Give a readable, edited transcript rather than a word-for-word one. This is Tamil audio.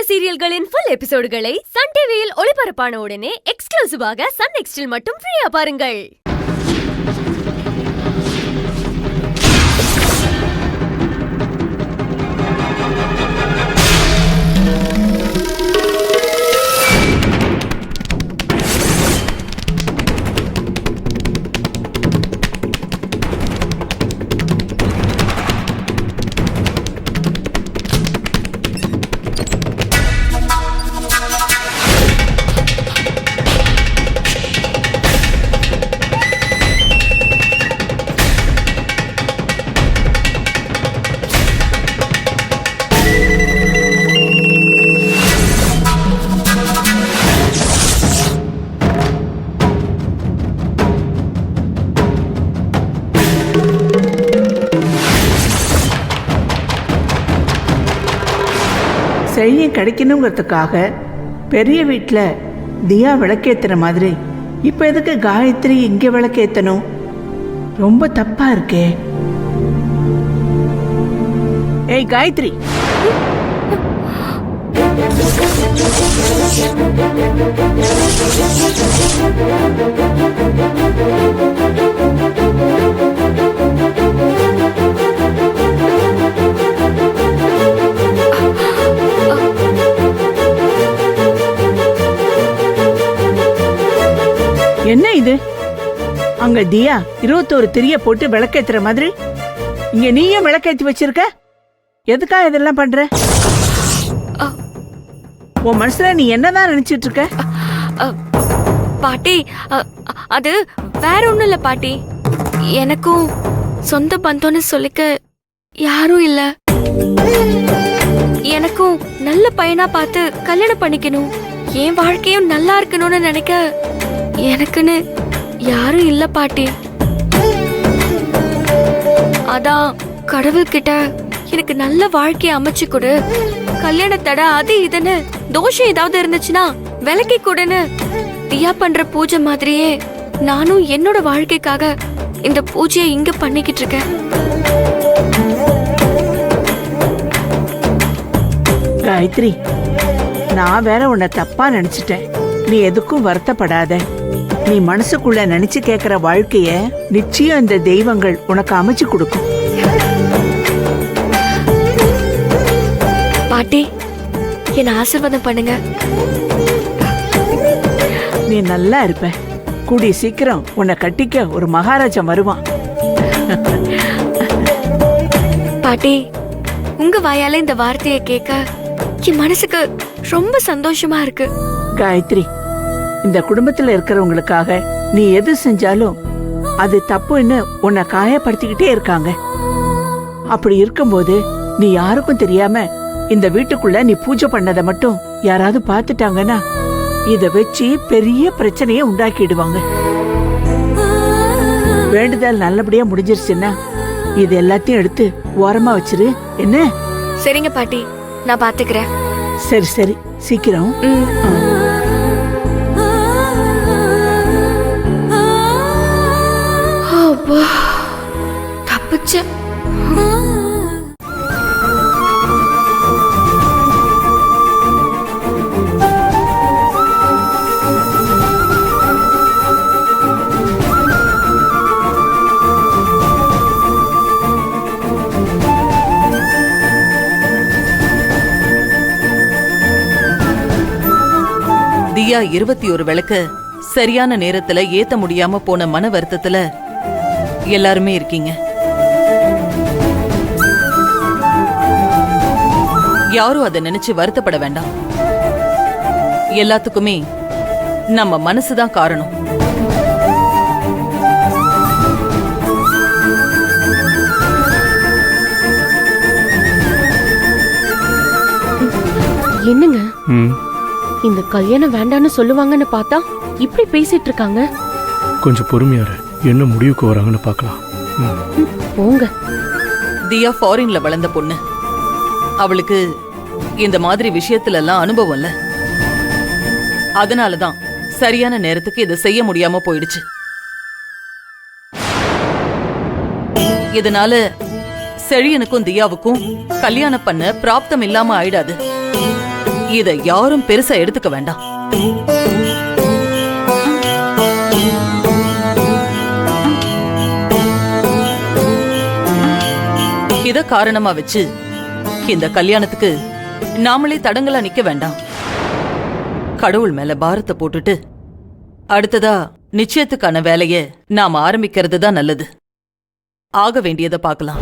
சீரியல்களின் ஃபுல் எபிசோடுகளை சன் டிவியில் ஒளிபரப்பான உடனே எக்ஸ்க்ளூசிவாக சன் நெக்ஸ்டில் மட்டும் ஃப்ரீயா பாருங்கள். செழியம் கிடைக்கணுங்கிறதுக்காக பெரிய வீட்டில் தியா விளக்கேற்றுற மாதிரி இப்போ எதுக்கு காயத்ரி இங்கே விளக்கேற்றணும்? ரொம்ப தப்பா இருக்கே. ஏய் காயத்ரி, என்ன இது? அங்க தியா 21 திரிய போட்டு விளக்கேத்துற மாதிரி இங்க நீயும் விளக்கேத்தி வச்சிருக்க. எதுக்கா இதெல்லாம் பண்ற? உன் மனசுல நீ என்னதான் நினைச்சிட்டு இருக்க? பாட்டி, அது வேற ஒண்ணும் இல்ல பாட்டி. எனக்கும் சொந்த பந்தம்னு சொல்லிக்க யாரும் இல்ல. எனக்கும் நல்ல பையனா பார்த்து கல்யாணம் பண்ணிக்கணும், என் வாழ்க்கையும் நல்லா இருக்கணும்னு நினைக்க எனக்குன்னு யாரும் இல்ல பாட்டி. அதான் கடவுள்கிட்ட எனக்கு நல்ல வாழ்க்கைய அமைச்சு கொடு, கல்யாணத்தட அது இதுன்னு தோஷம் ஏதாவது இருந்துச்சுன்னா விலக்கி கொடுன்னு தியா பண்ற பூஜை மாதிரியே நானும் என்னோட வாழ்க்கைக்காக இந்த பூஜையை இங்க பண்ணிக்கிட்டு இருக்கேன். காயத்ரி, நான் வேற உன்னை தப்பா நினைச்சிட்டேன். நீ எதுக்கும் வருத்தப்படாத. நீ மனசுக்குள்ள நினைச்சு கேக்குற வாழ்க்கைய நிச்சயம் இந்த தெய்வங்கள் உனக்கு அமைச்சு கொடுக்கும். பாட்டி, என்ன ஆசீர்வாதம் பண்ணுங்க. நீ நல்லா இருப்ப. கூடிய சீக்கிரம் உன்னை கட்டிக்க ஒரு மகாராஜா வருவான். பாட்டி, உங்க வாயால இந்த வார்த்தையை கேட்க என் மனசுக்கு ரொம்ப சந்தோஷமா இருக்கு. காயத்ரி, இந்த குடும்பத்துல இருக்கிறவங்களுக்காக நீ எது செஞ்சாலும் அது தப்புன்னு உன்னை காயப்படுத்திக்கிட்டே இருக்காங்க. அப்படி இருக்கும்போது நீ யாருக்கும் தெரியாம இந்த வீட்டுக்குள்ள நீ பூஜை பண்ணதை மட்டும் யாராவது பார்த்துட்டாங்கன்னா இத வச்சு பெரிய பிரச்சனைய உண்டாக்கிடுவாங்க. வேண்டுதல் நல்லபடியா முடிஞ்சிருச்சுன்னா இது எல்லாத்தையும் எடுத்து ஓரமா வச்சிரு. என்ன? சரிங்க பாட்டி, நான் பாத்துக்கிறேன். சரி சரி, சீக்கிரம். தப்பிச்ச. தியா 21 விளக்கு சரியான நேரத்துல ஏத்த முடியாம போன மன வருத்தத்துல எல்லாருமே இருக்கீங்க. யாரும் அதை நினைச்சு வருத்தப்பட வேண்டாம். எல்லாத்துக்குமே நம்ம மனசுதான் காரணம். என்னங்க இந்த கல்யாணம் வேண்டான்னு சொல்லுவாங்கன்னு பார்த்தா இப்படி பேசிட்டு இருக்காங்க. கொஞ்சம் பொறுமையா இரு, என்ன முடிவுக்கு வராங்கன்னு பார்க்கலாம். போங்க. தியா ஃபாரின்ல வளர்ந்த பொண்ணு. அவளுக்கு இந்த மாதிரி விஷயத்துல எல்லாம் அனுபவம் இல்ல. அதனாலதான் சரியான நேரத்துக்கு இதை செய்ய முடியாம போயிடுச்சு. இதனால செழியனுக்கும் தியாவுக்கும் கல்யாணம் பண்ண பிராப்தம் இல்லாம ஆயிடாது. இத யாரும் பெருசா எடுத்துக்க வேண்டாம். இத காரணமா வச்சு இந்த கல்யாணத்துக்கு நாமளே தடங்களா நிக்க வேண்டாம். கடவுள் மேல பாரத்தை போட்டுட்டு அடுத்ததா நிச்சயத்துக்கான வேலைய நாம ஆரம்பிக்கிறது தான் நல்லது. ஆக வேண்டியதை பார்க்கலாம்.